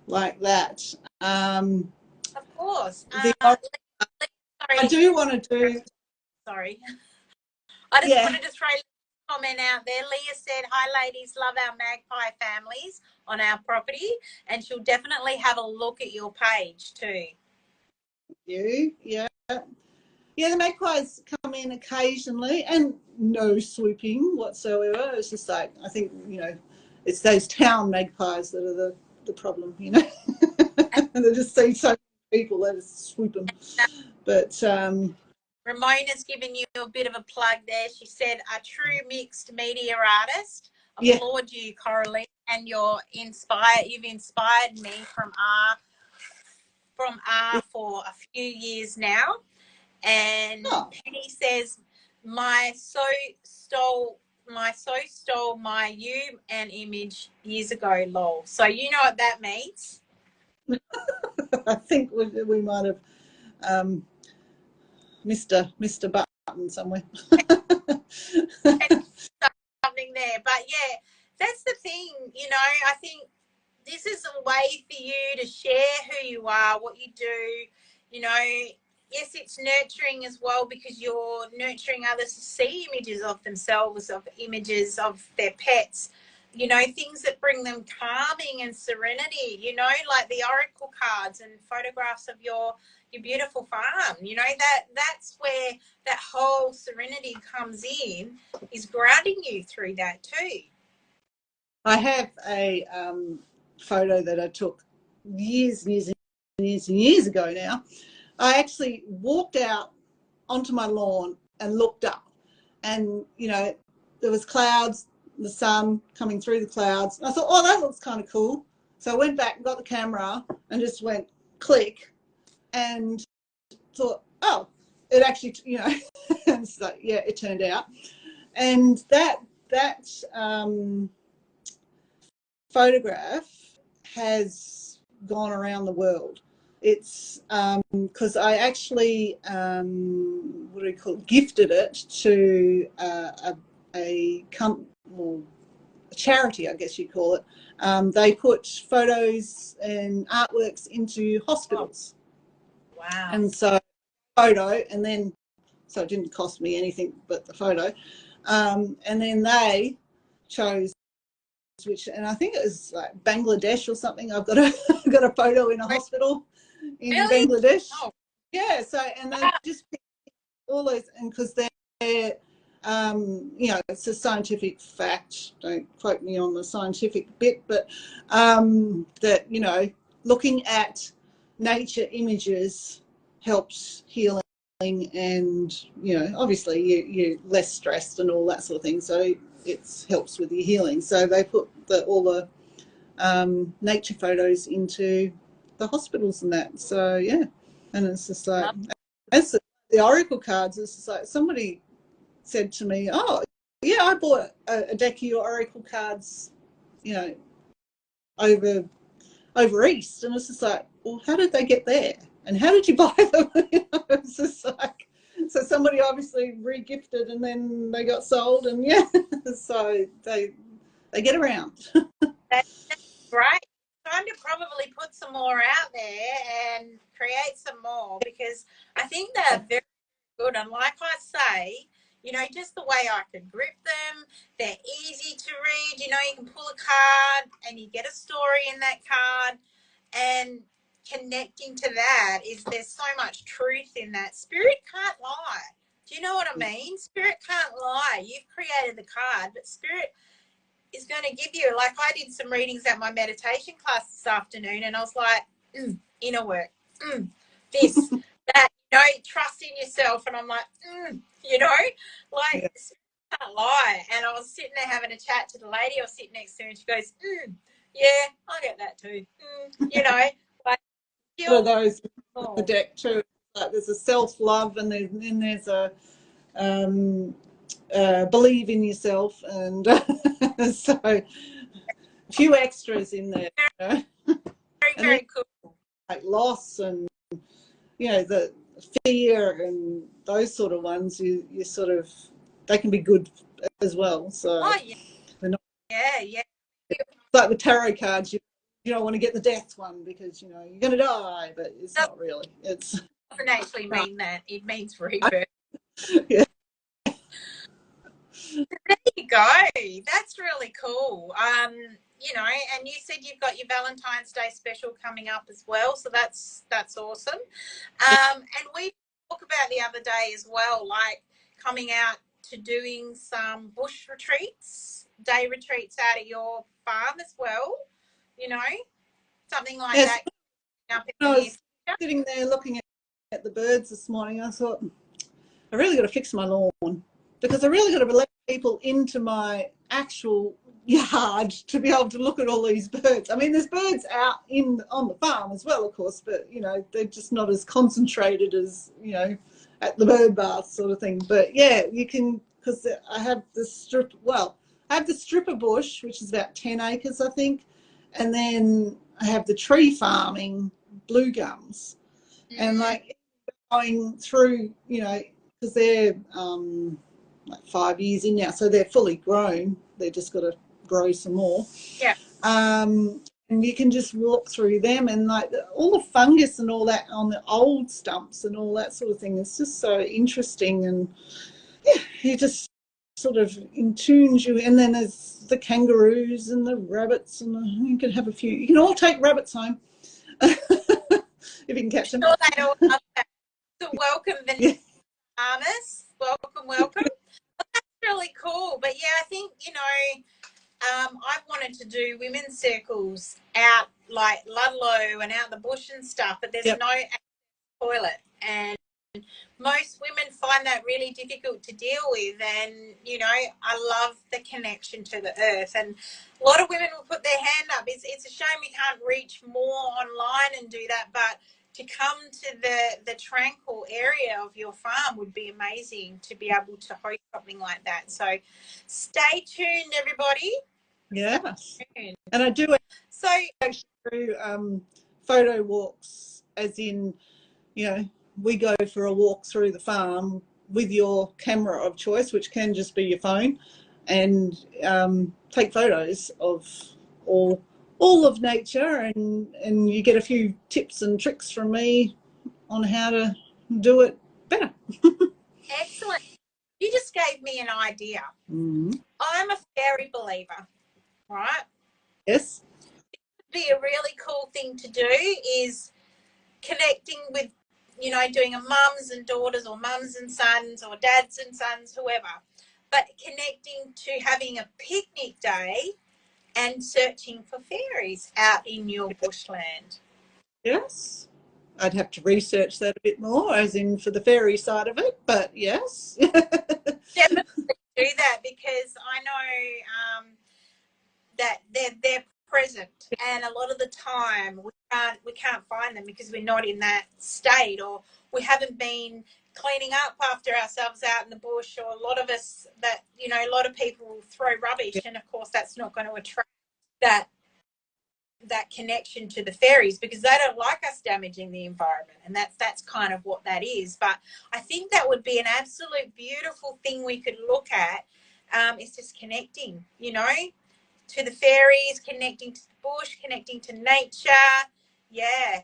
like that. Of course. I do want to do. Sorry. I just wanted to throw a comment out there. Leah said, hi, ladies, love our magpie families on our property, and she'll definitely have a look at your page too. Yeah, the magpies come in occasionally, and no swooping whatsoever. It's just like, I think, it's those town magpies that are the problem, They just see so many people, they just swoop them. But Ramona's given you a bit of a plug there. She said, a true mixed media artist. Yeah. Applaud you, Coralie, and you've inspired me from R for a few years now. And Penny says, my so stole my you and image years ago, lol. So you know what that means? I think we might have missed a button somewhere. Something there. But yeah, that's the thing, you know, I think this is a way for you to share who you are, what you do, you know. Yes, it's nurturing as well because you're nurturing others to see images of themselves, of images of their pets, you know, things that bring them calming and serenity, you know, like the oracle cards and photographs of your beautiful farm, you know, that's where that whole serenity comes in, is grounding you through that too. I have a photo that I took years and years and years and years ago now. I actually walked out onto my lawn and looked up, and you know, there was clouds, the sun coming through the clouds. I thought, oh, that looks kind of cool. So I went back and got the camera and just went click and thought, oh, it actually, you know, and so yeah, it turned out. And that photograph has gone around the world. It's because I actually what do you call it, gifted it to a charity, I guess you call it. They put photos and artworks into hospitals. Wow. And so photo, and then so it didn't cost me anything but the photo. And then they chose which, and I think it was like Bangladesh or something. I've got a photo in a hospital in really? Bangladesh. Oh. Yeah, so and they just picked all those, and because they're you know, it's a scientific fact. Don't quote me on the scientific bit, but that, you know, looking at nature images helps healing, and you know, obviously you're less stressed and all that sort of thing. So it helps with your healing. So they put all the nature photos into the hospitals and that. So yeah, and it's just like, as the oracle cards, it's just like somebody said to me, oh yeah, I bought a deck of your oracle cards, you know, over east, and it's just like, well, how did they get there, and how did you buy them? You know, it's just like, so somebody obviously re-gifted and then they got sold, and yeah, so they get around. That's great. Time to probably put some more out there and create some more, because I think they're very good. And like I say, you know, just the way I could grip them, they're easy to read. You know, you can pull a card and you get a story in that card, and connecting to that is, there's so much truth in that. Spirit can't lie. Do you know what I mean? Spirit can't lie. You've created the card, but Spirit is going to give you, like I did some readings at my meditation class this afternoon, and I was like, inner work, this, that, you know, trust in yourself. And I'm like, you know, like, yeah, can't lie. And I was sitting there having a chat to the lady I was sitting next to, and she goes, yeah, I get that too. You know, like, one of those the deck too. Like there's a self-love, and then there's a believe in yourself, and so a few extras in there, you know? Very, very cool. Like loss and, you know, the fear and those sort of ones, you sort of, they can be good as well. So yeah. Yeah. It's like the tarot cards, you don't want to get the death one because, you know, you're going to die, but it's not really. It doesn't actually mean that. It means rebirth. Yeah. There you go. That's really cool. You know, and you said you've got your Valentine's Day special coming up as well, so that's awesome. And we talked about the other day as well, like coming out to doing some bush retreats, day retreats out at your farm as well. You know, something like that. I was sitting there looking at the birds this morning. I thought, I really got to fix my lawn, because I really got to let people into my actual yard to be able to look at all these birds. I mean, there's birds out on the farm as well, of course, but you know, they're just not as concentrated as, you know, at the bird bath sort of thing. But yeah, you can, because I have the strip. Well, I have the stripper bush, which is about 10 acres, I think, and then I have the tree farming blue gums, and like going through, you know, because they're like 5 years in now, so they're fully grown. They've just got to grow some more. Yeah. And you can just walk through them, and like all the fungus and all that on the old stumps and all that sort of thing. It's just so interesting, and yeah, you just sort of in tunes you. And then there's the kangaroos and the rabbits, and you can have a few. You can all take rabbits home if you can catch them. Sure, they all love that. So welcome, Vanessa Armas. Welcome, welcome. That's really cool. But yeah, I think, you know, I've wanted to do women's circles out like Ludlow and out the bush and stuff, but there's no toilet, and most women find that really difficult to deal with. And you know, I love the connection to the earth, and a lot of women will put their hand up. It's a shame we can't reach more online and do that, but to come to the tranquil area of your farm would be amazing to be able to host something like that. So stay tuned, everybody. Yes. And I do actually do photo walks, as in, you know, we go for a walk through the farm with your camera of choice, which can just be your phone, and take photos of all of nature, and you get a few tips and tricks from me on how to do it better. Excellent. You just gave me an idea. Mm-hmm. I'm a fairy believer, right? Yes. Be a really cool thing to do is connecting with, you know, doing a mums and daughters or mums and sons or dads and sons, whoever, but connecting to having a picnic day and searching for fairies out in your bushland. Yes. I'd have to research that a bit more, as in for the fairy side of it, but yes. Definitely do that, because I know that they're present, and a lot of the time we can't find them because we're not in that state, or we haven't been cleaning up after ourselves out in the bush, or a lot of us that, you know, a lot of people will throw rubbish, and of course that's not going to attract that connection to the fairies, because they don't like us damaging the environment, and that's kind of what that is. But I think that would be an absolute beautiful thing we could look at, is just connecting, you know, to the fairies, connecting to the bush, connecting to nature. Yeah.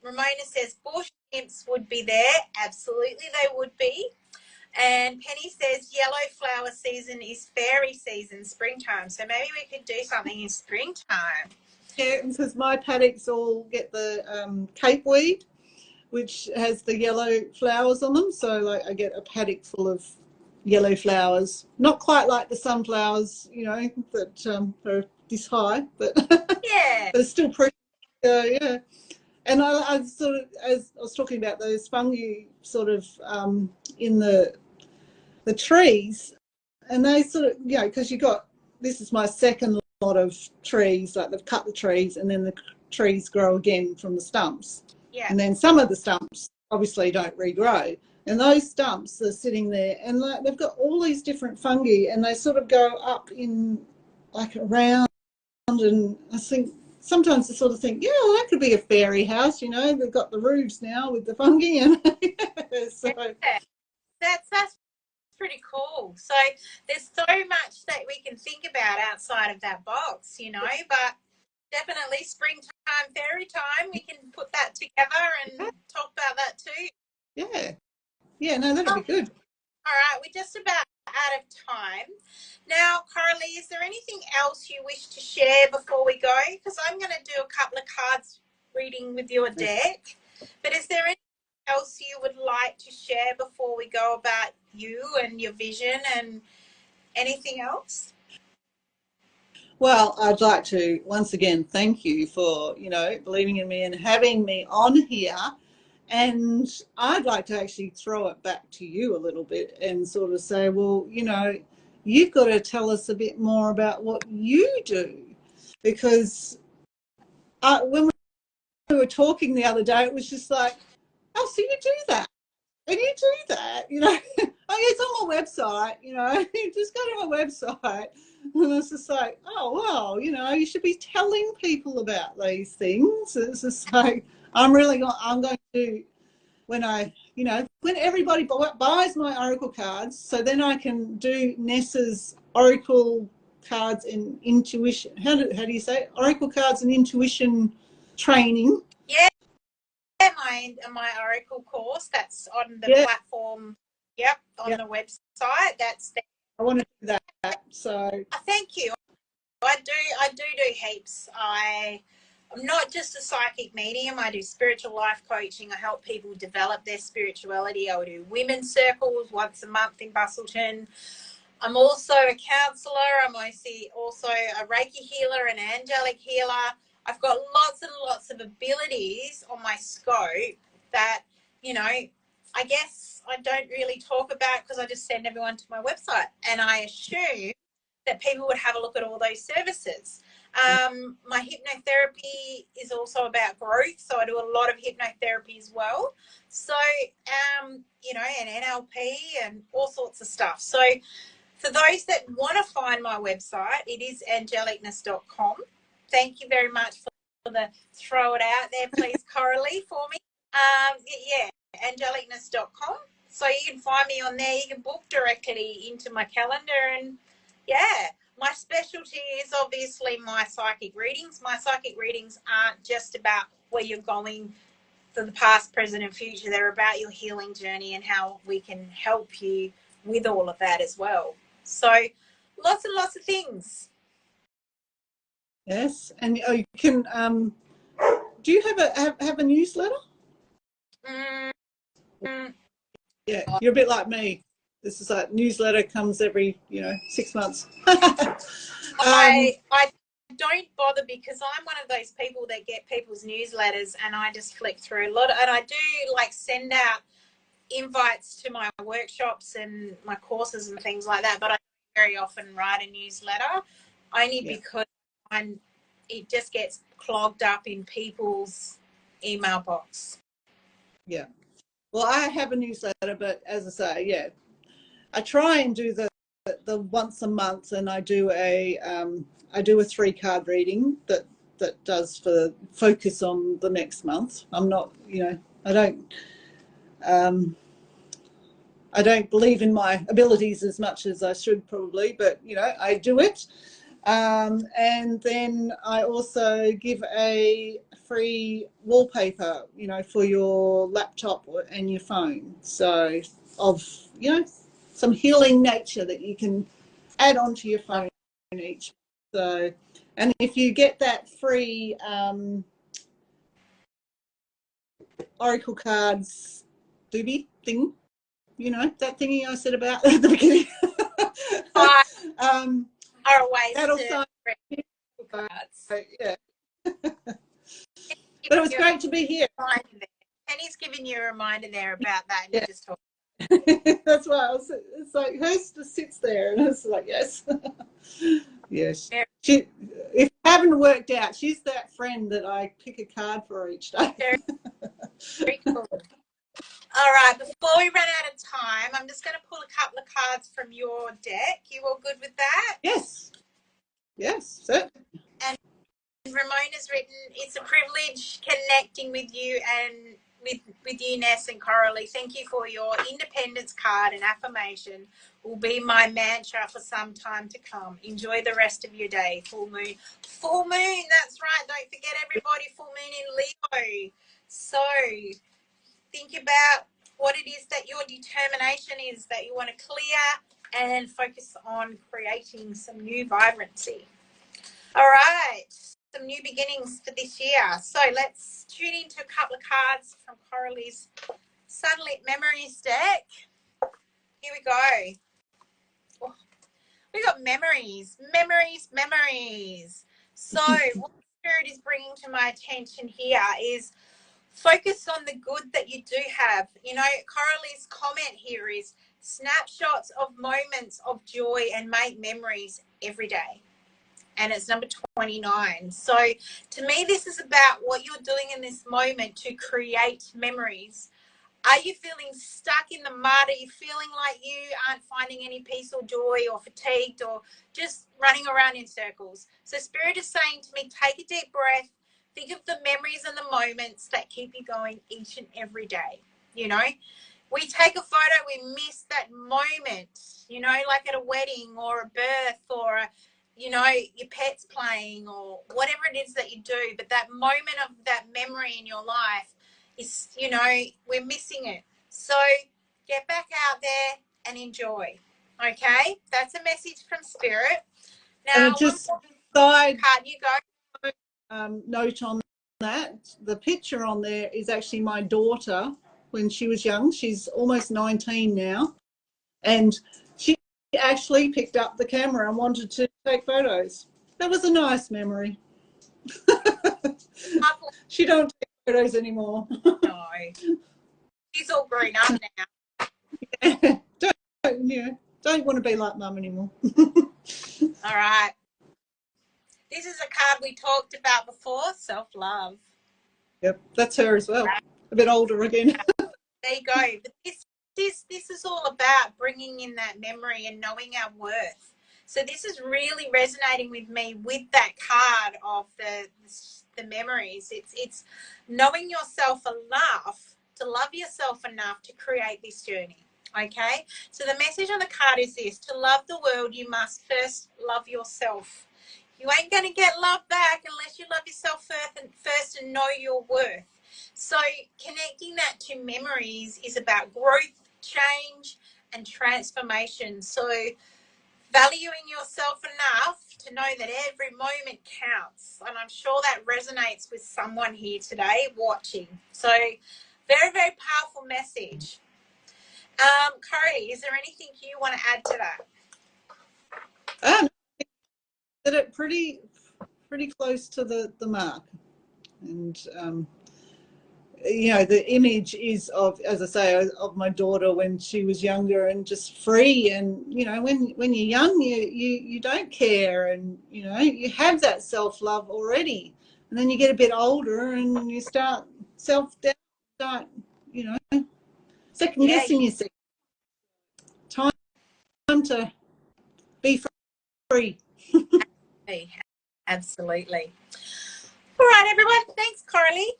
Ramona says bush imps would be there. Absolutely they would be. And Penny says yellow flower season is fairy season, springtime. So maybe we could do something in springtime. Yeah, because my paddocks all get the cape weed, which has the yellow flowers on them. So like I get a paddock full of yellow flowers, not quite like the sunflowers, you know, that are this high, but yeah, but it's still pretty. Yeah. And I sort of, as I was talking about those fungi sort of in the trees, and they sort of, you know, because you got, this is my second lot of trees, like they've cut the trees and then the trees grow again from the stumps. Yeah. And then some of the stumps obviously don't regrow. And those stumps are sitting there, and like they've got all these different fungi, and they sort of go up in like around, and I think sometimes I sort of think, yeah, well, that could be a fairy house, you know, they've got the roofs now with the fungi, and so that's pretty cool. So there's so much that we can think about outside of that box, you know, but definitely springtime, fairy time, we can put that together and talk about that too. Yeah, no, that'd be good. All right, we're just about out of time. Now, Coralie, is there anything else you wish to share before we go? Because I'm going to do a couple of cards reading with your deck. But is there anything else you would like to share before we go about you and your vision and anything else? Well, I'd like to once again thank you for, you know, believing in me and having me on here. And I'd like to actually throw it back to you a little bit and sort of say, well, you know, you've got to tell us a bit more about what you do. Because when we were talking the other day, it was just like, oh, so you do that? And you do that, you know? Oh, it's on my website, you know? You just go to my website. And it's just like, oh, well, you know, you should be telling people about these things. It's just like, I'm going to, when I, you know, when everybody buys my Oracle cards, so then I can do Ness's Oracle cards and intuition. How do you say it? Oracle cards and intuition training. Yeah, my Oracle course, that's on the platform. Yep, on the website. That's there. I want to do that. So thank you. I do heaps. I'm not just a psychic medium. I do spiritual life coaching. I help people develop their spirituality. I do women's circles once a month in Bustleton. I'm also a counsellor. I'm also a Reiki healer and angelic healer. I've got lots and lots of abilities on my scope that, you know, I guess I don't really talk about because I just send everyone to my website. And I assume that people would have a look at all those services. My hypnotherapy is also about growth, so I do a lot of hypnotherapy as well. So, you know, and NLP and all sorts of stuff. So for those that want to find my website, it is angelicness.com. Thank you very much for the throw it out there, please, Coralie, for me. Yeah, angelicness.com. So you can find me on there. You can book directly into my calendar. And, yeah, my specialty is obviously my psychic readings. My psychic readings aren't just about where you're going for the past, present, and future. They're about your healing journey and how we can help you with all of that as well. So lots and lots of things. Yes, and you can. Do you have a newsletter? Yeah, you're a bit like me. This is like newsletter comes every 6 months. I don't bother because I'm one of those people that get people's newsletters and I just flick through a lot, and I do like send out invites to my workshops and my courses and things like that, but I very often write a newsletter only because it just gets clogged up in people's email box. Yeah. Well, I have a newsletter, but as I say, I try and do the once a month, and I do a 3-card reading that does focus on the next month. I'm not, I don't believe in my abilities as much as I should probably, but I do it. And then I also give a free wallpaper, for your laptop and your phone. So of, some healing nature that you can add onto your phone each. So, and if you get that free Oracle cards doobie thing, that thingy I said about at the beginning. Are ways that'll to sign cards. Yeah. But it was great to be here. Penny's giving you a reminder there about that. And you just talk. That's why it's like hers just sits there, and it's like yes, yes. She, if it haven't worked out, she's that friend that I pick a card for each day. Very cool. All right, before we run out of time, I'm just going to pull a couple of cards from your deck. You all good with that? Yes. Yes, certainly. And Ramona's written, it's a privilege connecting with you and with you, Ness and Coralie. Thank you for your independence card and affirmation. Will be my mantra for some time to come. Enjoy the rest of your day. Full moon. Full moon, that's right. Don't forget, everybody, full moon in Leo. So think about what it is that your determination is that you want to clear and focus on creating some new vibrancy. All right, some new beginnings for this year. So let's tune into a couple of cards from Coralie's Sunlit Memories deck. Here we go. Oh, we got memories. So what Spirit is bringing to my attention here is Focus on the good that you do have. You know, Coralie's comment here is snapshots of moments of joy and make memories every day. And it's number 29. So to me, this is about what you're doing in this moment to create memories. Are you feeling stuck in the mud? Are you feeling like you aren't finding any peace or joy, or fatigued, or just running around in circles? So Spirit is saying to me, take a deep breath. Think of the memories and the moments that keep you going each and every day. You know, we take a photo, we miss that moment, you know, like at a wedding or a birth or you know, your pet's playing or whatever it is that you do. But that moment of that memory in your life is, you know, we're missing it. So get back out there and enjoy. Okay, that's a message from Spirit. Now, And just one more side card, you go. note on that, the picture on there is actually my daughter when she was young. She's almost 19 now, and she actually picked up the camera and wanted to take photos. That was a nice memory. She don't take photos anymore. No, she's all grown up now. Don't want to be like mum anymore. All right. This is a card we talked about before, self-love. Yep, that's her as well. A bit older again. There you go. But this is all about bringing in that memory and knowing our worth. So this is really resonating with me with that card of the memories. It's knowing yourself enough to love yourself enough to create this journey. Okay? So the message on the card is this: to love the world, you must first love yourself. You ain't going to get love back unless you love yourself first and know your worth. So connecting that to memories is about growth, change, and transformation. So valuing yourself enough to know that every moment counts. And I'm sure that resonates with someone here today watching. So very, very powerful message. Coralie, is there anything you want to add to that? Did it pretty close to the mark. And you know, the image is of, as I say, of my daughter when she was younger and just free. And you know, when you're young, you don't care, and you know, you have that self-love already. And then you get a bit older and you start self-doubt, start, you know, second guessing yourself. Time to be free. Absolutely. All right, everyone. Thanks, Coralie.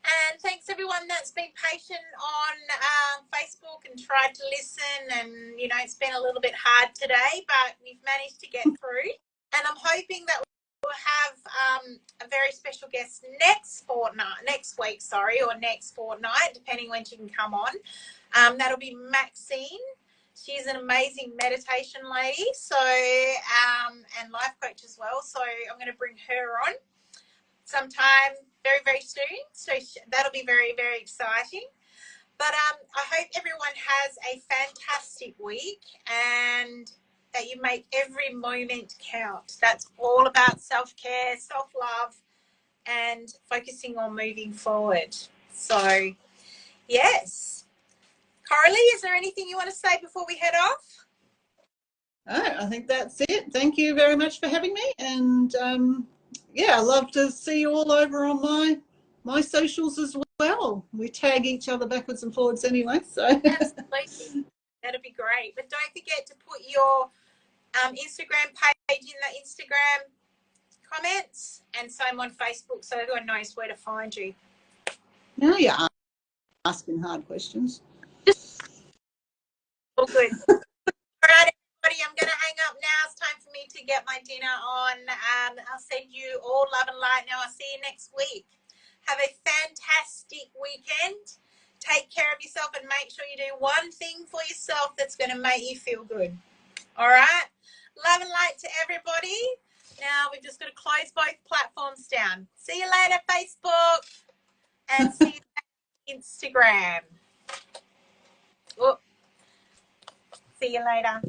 And thanks everyone that's been patient on Facebook and tried to listen. And, you know, it's been a little bit hard today, but we've managed to get through. And I'm hoping that we'll have a very special guest next week, or next fortnight, depending when she can come on. That'll be Maxine. She's an amazing meditation lady, so and life coach as well. So I'm going to bring her on sometime very, very soon. So that'll be very, very exciting. But I hope everyone has a fantastic week and that you make every moment count. That's all about self-care, self-love, and focusing on moving forward. So, yes. Coralie, is there anything you want to say before we head off? I think that's it. Thank you very much for having me. And yeah, I love to see you all over on my socials as well. We tag each other backwards and forwards anyway. So absolutely, that'd be great. But don't forget to put your Instagram page in the Instagram comments, and same on Facebook, so everyone knows where to find you. Now you're asking hard questions. All good. All right, everybody, I'm going to hang up now. It's time for me to get my dinner on. I'll send you all love and light now. I'll see you next week. Have a fantastic weekend. Take care of yourself and make sure you do one thing for yourself that's going to make you feel good. All right? Love and light to everybody. Now we've just got to close both platforms down. See you later, Facebook. And see you later, Instagram. Oh. See you later.